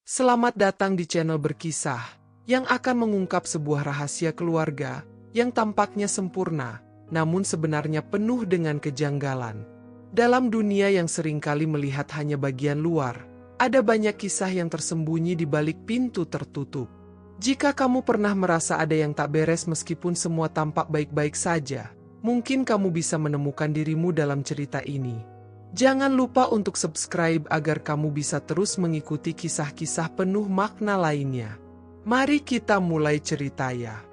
Selamat datang di channel Berkisah, yang akan mengungkap sebuah rahasia keluarga yang tampaknya sempurna, namun sebenarnya penuh dengan kejanggalan. Dalam dunia yang seringkali melihat hanya bagian luar, ada banyak kisah yang tersembunyi di balik pintu tertutup. Jika kamu pernah merasa ada yang tak beres meskipun semua tampak baik-baik saja, mungkin kamu bisa menemukan dirimu dalam cerita ini. Jangan lupa untuk subscribe agar kamu bisa terus mengikuti kisah-kisah penuh makna lainnya. Mari kita mulai cerita ya.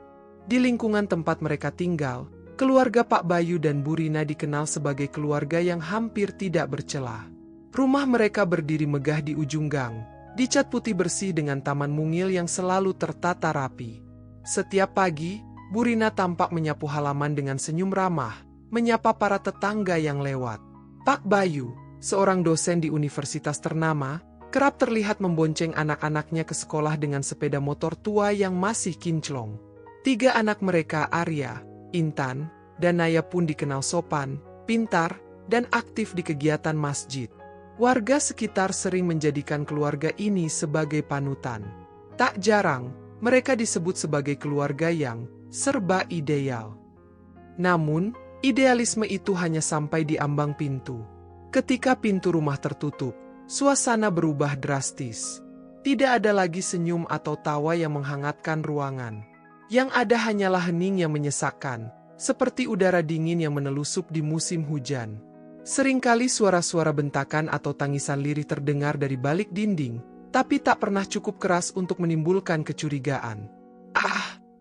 Di lingkungan tempat mereka tinggal, keluarga Pak Bayu dan Bu Rina dikenal sebagai keluarga yang hampir tidak bercelah. Rumah mereka berdiri megah di ujung gang, dicat putih bersih dengan taman mungil yang selalu tertata rapi. Setiap pagi, Bu Rina tampak menyapu halaman dengan senyum ramah, menyapa para tetangga yang lewat. Pak Bayu, seorang dosen di universitas ternama, kerap terlihat membonceng anak-anaknya ke sekolah dengan sepeda motor tua yang masih kinclong. 3 anak mereka, Arya, Intan, dan Naya pun dikenal sopan, pintar, dan aktif di kegiatan masjid. Warga sekitar sering menjadikan keluarga ini sebagai panutan. Tak jarang, mereka disebut sebagai keluarga yang serba ideal. Namun, idealisme itu hanya sampai di ambang pintu. Ketika pintu rumah tertutup, suasana berubah drastis. Tidak ada lagi senyum atau tawa yang menghangatkan ruangan. Yang ada hanyalah hening yang menyesakkan, seperti udara dingin yang menelusup di musim hujan. Seringkali suara-suara bentakan atau tangisan lirih terdengar dari balik dinding, tapi tak pernah cukup keras untuk menimbulkan kecurigaan.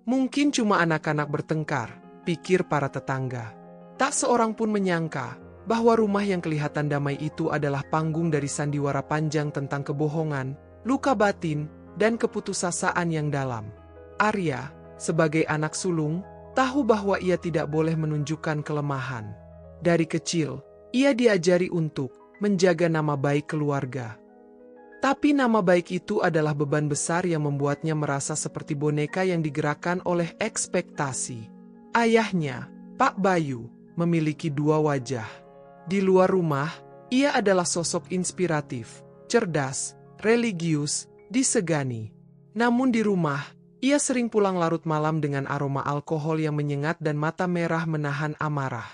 Mungkin cuma anak-anak bertengkar, pikir para tetangga. Tak seorang pun menyangka bahwa rumah yang kelihatan damai itu adalah panggung dari sandiwara panjang tentang kebohongan, luka batin, dan keputusasaan yang dalam. Arya, sebagai anak sulung, tahu bahwa ia tidak boleh menunjukkan kelemahan. Dari kecil, ia diajari untuk menjaga nama baik keluarga. Tapi nama baik itu adalah beban besar yang membuatnya merasa seperti boneka yang digerakkan oleh ekspektasi. Ayahnya, Pak Bayu, memiliki 2 wajah. Di luar rumah, ia adalah sosok inspiratif, cerdas, religius, disegani. Namun di rumah, ia sering pulang larut malam dengan aroma alkohol yang menyengat dan mata merah menahan amarah.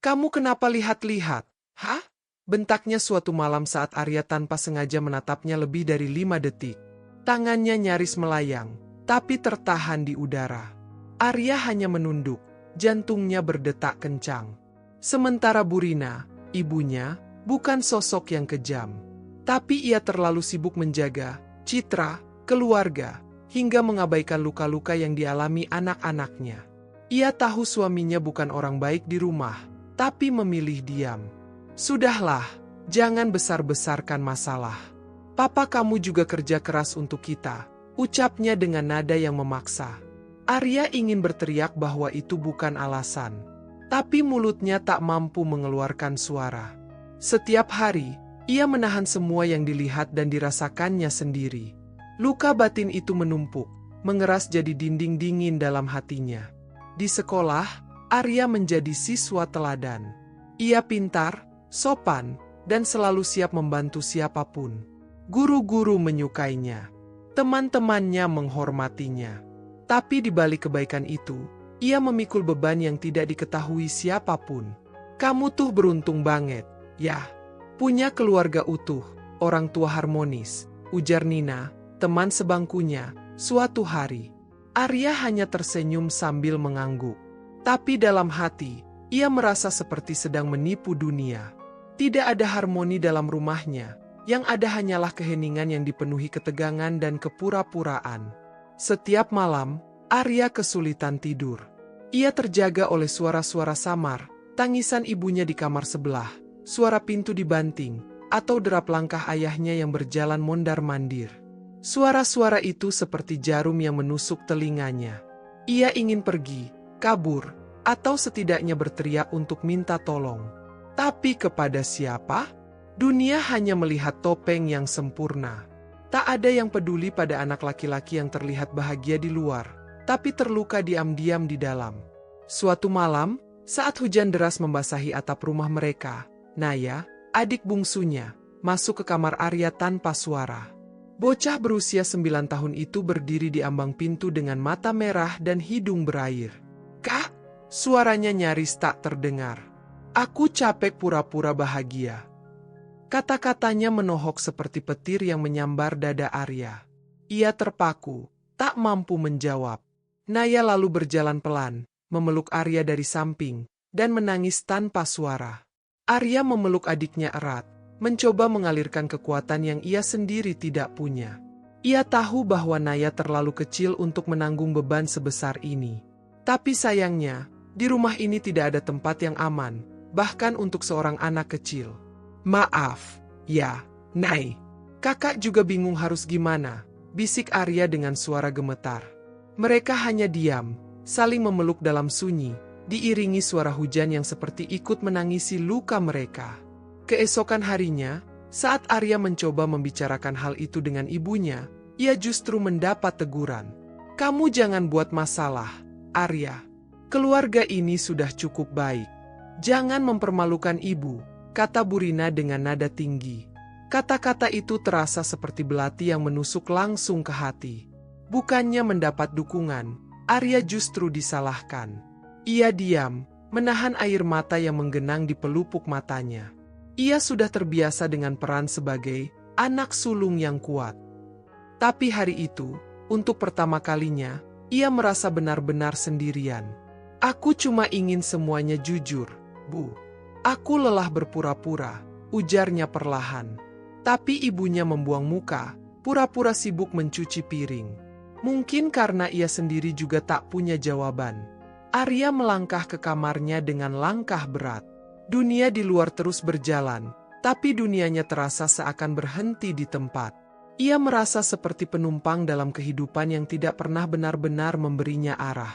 "Kamu kenapa lihat-lihat? Hah?" bentaknya suatu malam saat Arya tanpa sengaja menatapnya lebih dari 5 detik. Tangannya nyaris melayang, tapi tertahan di udara. Arya hanya menunduk. Jantungnya berdetak kencang. Sementara Bu Rina, ibunya, bukan sosok yang kejam. Tapi ia terlalu sibuk menjaga citra, keluarga, hingga mengabaikan luka-luka yang dialami anak-anaknya. Ia tahu suaminya bukan orang baik di rumah, tapi memilih diam. "Sudahlah, jangan besar-besarkan masalah. Papa kamu juga kerja keras untuk kita," ucapnya dengan nada yang memaksa. Arya ingin berteriak bahwa itu bukan alasan, tapi mulutnya tak mampu mengeluarkan suara. Setiap hari, ia menahan semua yang dilihat dan dirasakannya sendiri. Luka batin itu menumpuk, mengeras jadi dinding dingin dalam hatinya. Di sekolah, Arya menjadi siswa teladan. Ia pintar, sopan, dan selalu siap membantu siapapun. Guru-guru menyukainya. Teman-temannya menghormatinya. Tapi di balik kebaikan itu, ia memikul beban yang tidak diketahui siapapun. "Kamu tuh beruntung banget, ya. Punya keluarga utuh, orang tua harmonis," ujar Nina, teman sebangkunya, suatu hari. Arya hanya tersenyum sambil mengangguk. Tapi dalam hati, ia merasa seperti sedang menipu dunia. Tidak ada harmoni dalam rumahnya, yang ada hanyalah keheningan yang dipenuhi ketegangan dan kepura-puraan. Setiap malam, Arya kesulitan tidur. Ia terjaga oleh suara-suara samar, tangisan ibunya di kamar sebelah, suara pintu dibanting, atau derap langkah ayahnya yang berjalan mondar-mandir. Suara-suara itu seperti jarum yang menusuk telinganya. Ia ingin pergi, kabur, atau setidaknya berteriak untuk minta tolong. Tapi kepada siapa? Dunia hanya melihat topeng yang sempurna. Tak ada yang peduli pada anak laki-laki yang terlihat bahagia di luar, tapi terluka diam-diam di dalam. Suatu malam, saat hujan deras membasahi atap rumah mereka, Naya, adik bungsunya, masuk ke kamar Arya tanpa suara. Bocah berusia 9 tahun itu berdiri di ambang pintu dengan mata merah dan hidung berair. "Kak!" Suaranya nyaris tak terdengar. "Aku capek pura-pura bahagia." Kata-katanya menohok seperti petir yang menyambar dada Arya. Ia terpaku, tak mampu menjawab. Naya lalu berjalan pelan, memeluk Arya dari samping, dan menangis tanpa suara. Arya memeluk adiknya erat, mencoba mengalirkan kekuatan yang ia sendiri tidak punya. Ia tahu bahwa Naya terlalu kecil untuk menanggung beban sebesar ini. Tapi sayangnya, di rumah ini tidak ada tempat yang aman, bahkan untuk seorang anak kecil. "Maaf, ya, Nay. Kakak juga bingung harus gimana," bisik Arya dengan suara gemetar. Mereka hanya diam, saling memeluk dalam sunyi, diiringi suara hujan yang seperti ikut menangisi luka mereka. Keesokan harinya, saat Arya mencoba membicarakan hal itu dengan ibunya, ia justru mendapat teguran. "Kamu jangan buat masalah, Arya. Keluarga ini sudah cukup baik. Jangan mempermalukan ibu," kata Burina dengan nada tinggi. Kata-kata itu terasa seperti belati yang menusuk langsung ke hati. Bukannya mendapat dukungan, Arya justru disalahkan. Ia diam, menahan air mata yang menggenang di pelupuk matanya. Ia sudah terbiasa dengan peran sebagai anak sulung yang kuat. Tapi hari itu, untuk pertama kalinya, ia merasa benar-benar sendirian. "Aku cuma ingin semuanya jujur, Bu. Aku lelah berpura-pura," ujarnya perlahan. Tapi ibunya membuang muka, pura-pura sibuk mencuci piring. Mungkin karena ia sendiri juga tak punya jawaban. Arya melangkah ke kamarnya dengan langkah berat. Dunia di luar terus berjalan, tapi dunianya terasa seakan berhenti di tempat. Ia merasa seperti penumpang dalam kehidupan yang tidak pernah benar-benar memberinya arah.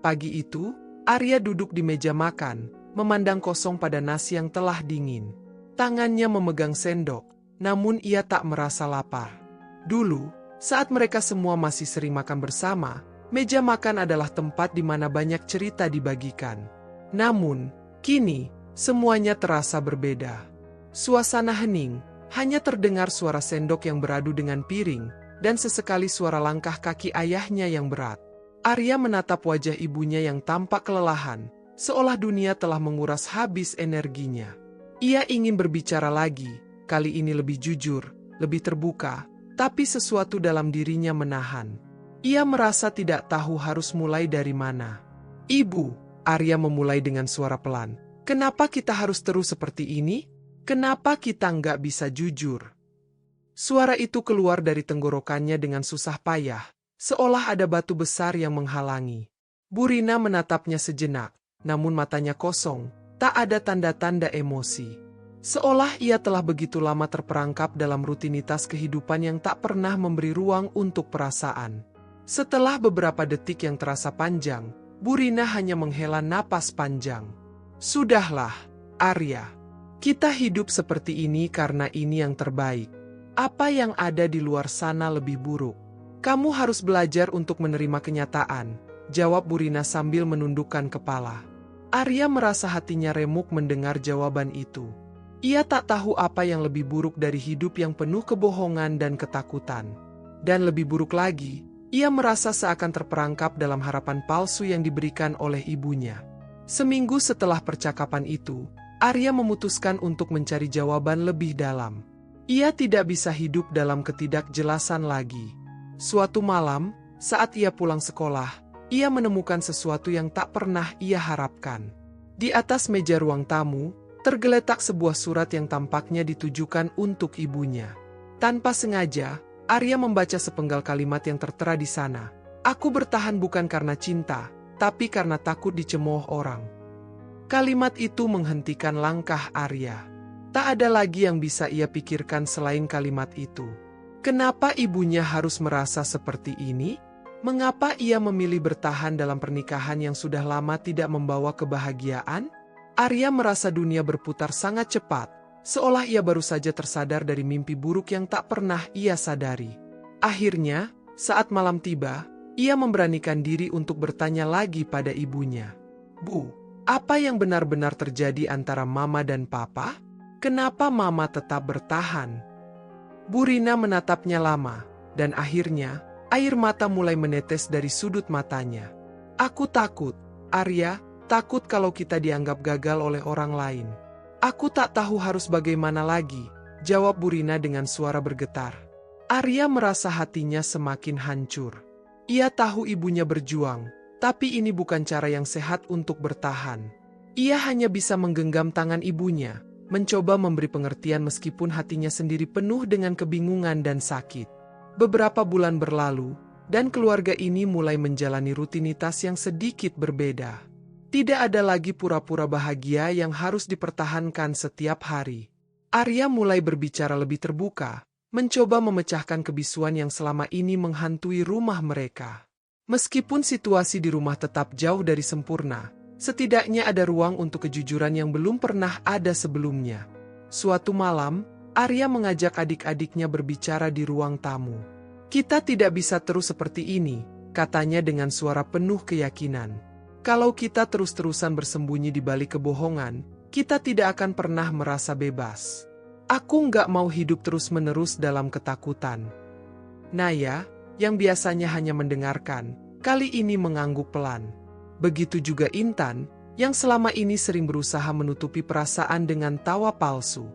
Pagi itu, Arya duduk di meja makan, memandang kosong pada nasi yang telah dingin. Tangannya memegang sendok, namun ia tak merasa lapar. Dulu, saat mereka semua masih sering makan bersama, meja makan adalah tempat di mana banyak cerita dibagikan. Namun, kini, semuanya terasa berbeda. Suasana hening, hanya terdengar suara sendok yang beradu dengan piring, dan sesekali suara langkah kaki ayahnya yang berat. Arya menatap wajah ibunya yang tampak kelelahan, seolah dunia telah menguras habis energinya. Ia ingin berbicara lagi, kali ini lebih jujur, lebih terbuka, tapi sesuatu dalam dirinya menahan. Ia merasa tidak tahu harus mulai dari mana. "Ibu," Arya memulai dengan suara pelan, "kenapa kita harus terus seperti ini? Kenapa kita nggak bisa jujur?" Suara itu keluar dari tenggorokannya dengan susah payah, seolah ada batu besar yang menghalangi. Burina menatapnya sejenak, namun matanya kosong, tak ada tanda-tanda emosi. Seolah ia telah begitu lama terperangkap dalam rutinitas kehidupan yang tak pernah memberi ruang untuk perasaan. Setelah beberapa detik yang terasa panjang, Burina hanya menghela napas panjang. "Sudahlah, Arya. Kita hidup seperti ini karena ini yang terbaik. Apa yang ada di luar sana lebih buruk. Kamu harus belajar untuk menerima kenyataan," jawab Burina sambil menundukkan kepala. Arya merasa hatinya remuk mendengar jawaban itu. Ia tak tahu apa yang lebih buruk dari hidup yang penuh kebohongan dan ketakutan. Dan lebih buruk lagi, ia merasa seakan terperangkap dalam harapan palsu yang diberikan oleh ibunya. Seminggu setelah percakapan itu, Arya memutuskan untuk mencari jawaban lebih dalam. Ia tidak bisa hidup dalam ketidakjelasan lagi. Suatu malam, saat ia pulang sekolah, ia menemukan sesuatu yang tak pernah ia harapkan. Di atas meja ruang tamu, tergeletak sebuah surat yang tampaknya ditujukan untuk ibunya. Tanpa sengaja, Arya membaca sepenggal kalimat yang tertera di sana. "Aku bertahan bukan karena cinta, tapi karena takut dicemooh orang." Kalimat itu menghentikan langkah Arya. Tak ada lagi yang bisa ia pikirkan selain kalimat itu. Kenapa ibunya harus merasa seperti ini? Mengapa ia memilih bertahan dalam pernikahan yang sudah lama tidak membawa kebahagiaan? Arya merasa dunia berputar sangat cepat, seolah ia baru saja tersadar dari mimpi buruk yang tak pernah ia sadari. Akhirnya, saat malam tiba, ia memberanikan diri untuk bertanya lagi pada ibunya. "Bu, apa yang benar-benar terjadi antara Mama dan Papa? Kenapa Mama tetap bertahan?" Bu Rina menatapnya lama, dan akhirnya, air mata mulai menetes dari sudut matanya. Aku takut, Arya, takut kalau kita dianggap gagal oleh orang lain. Aku tak tahu harus bagaimana lagi, jawab Bu Rina dengan suara bergetar. Arya merasa hatinya semakin hancur. Ia tahu ibunya berjuang, tapi ini bukan cara yang sehat untuk bertahan. Ia hanya bisa menggenggam tangan ibunya, mencoba memberi pengertian meskipun hatinya sendiri penuh dengan kebingungan dan sakit. Beberapa bulan berlalu, dan keluarga ini mulai menjalani rutinitas yang sedikit berbeda. Tidak ada lagi pura-pura bahagia yang harus dipertahankan setiap hari. Arya mulai berbicara lebih terbuka, mencoba memecahkan kebisuan yang selama ini menghantui rumah mereka. Meskipun situasi di rumah tetap jauh dari sempurna, setidaknya ada ruang untuk kejujuran yang belum pernah ada sebelumnya. Suatu malam, Arya mengajak adik-adiknya berbicara di ruang tamu. Kita tidak bisa terus seperti ini, katanya dengan suara penuh keyakinan. Kalau kita terus-terusan bersembunyi di balik kebohongan, kita tidak akan pernah merasa bebas. Aku nggak mau hidup terus-menerus dalam ketakutan. Naya, yang biasanya hanya mendengarkan, kali ini mengangguk pelan. Begitu juga Intan, yang selama ini sering berusaha menutupi perasaan dengan tawa palsu.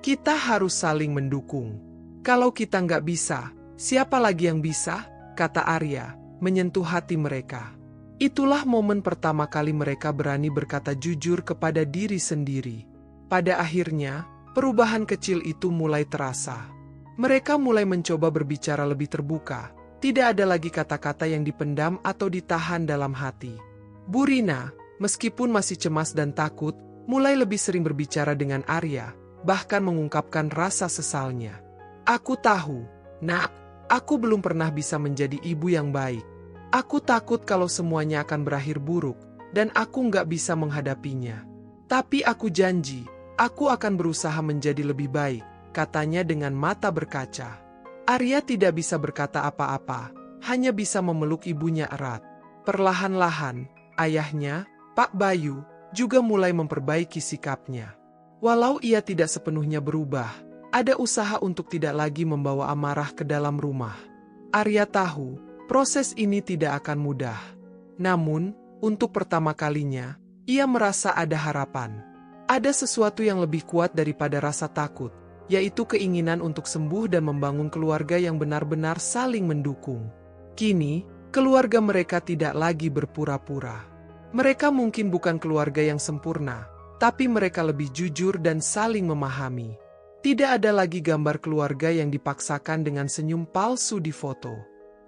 Kita harus saling mendukung. Kalau kita nggak bisa, siapa lagi yang bisa? Kata Arya, menyentuh hati mereka. Itulah momen pertama kali mereka berani berkata jujur kepada diri sendiri. Pada akhirnya, perubahan kecil itu mulai terasa. Mereka mulai mencoba berbicara lebih terbuka. Tidak ada lagi kata-kata yang dipendam atau ditahan dalam hati. Bu Rina, meskipun masih cemas dan takut, mulai lebih sering berbicara dengan Arya, bahkan mengungkapkan rasa sesalnya. Aku tahu, Nak, aku belum pernah bisa menjadi ibu yang baik. Aku takut kalau semuanya akan berakhir buruk, dan aku nggak bisa menghadapinya. Tapi aku janji, aku akan berusaha menjadi lebih baik, katanya dengan mata berkaca. Arya tidak bisa berkata apa-apa, hanya bisa memeluk ibunya erat. Perlahan-lahan, ayahnya, Pak Bayu, juga mulai memperbaiki sikapnya. Walau ia tidak sepenuhnya berubah, ada usaha untuk tidak lagi membawa amarah ke dalam rumah. Arya tahu, proses ini tidak akan mudah. Namun, untuk pertama kalinya, ia merasa ada harapan. Ada sesuatu yang lebih kuat daripada rasa takut, yaitu keinginan untuk sembuh dan membangun keluarga yang benar-benar saling mendukung. Kini, keluarga mereka tidak lagi berpura-pura. Mereka mungkin bukan keluarga yang sempurna, tapi mereka lebih jujur dan saling memahami. Tidak ada lagi gambar keluarga yang dipaksakan dengan senyum palsu di foto.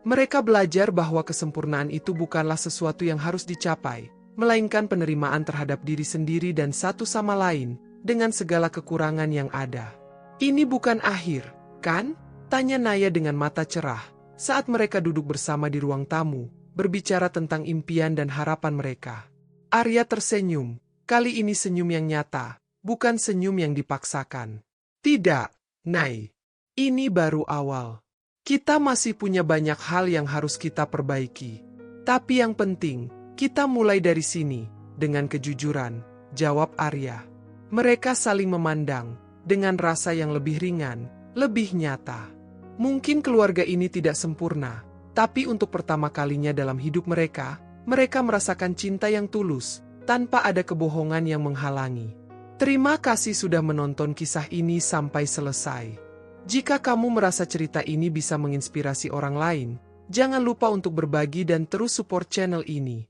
Mereka belajar bahwa kesempurnaan itu bukanlah sesuatu yang harus dicapai, melainkan penerimaan terhadap diri sendiri dan satu sama lain, dengan segala kekurangan yang ada. Ini bukan akhir, kan? Tanya Naya dengan mata cerah, saat mereka duduk bersama di ruang tamu, berbicara tentang impian dan harapan mereka. Arya tersenyum, kali ini senyum yang nyata, bukan senyum yang dipaksakan. Tidak, Nay. Ini baru awal. Kita masih punya banyak hal yang harus kita perbaiki. Tapi yang penting, kita mulai dari sini, dengan kejujuran, jawab Arya. Mereka saling memandang, dengan rasa yang lebih ringan, lebih nyata. Mungkin keluarga ini tidak sempurna, tapi untuk pertama kalinya dalam hidup mereka, mereka merasakan cinta yang tulus, tanpa ada kebohongan yang menghalangi. Terima kasih sudah menonton kisah ini sampai selesai. Jika kamu merasa cerita ini bisa menginspirasi orang lain, jangan lupa untuk berbagi dan terus support channel ini.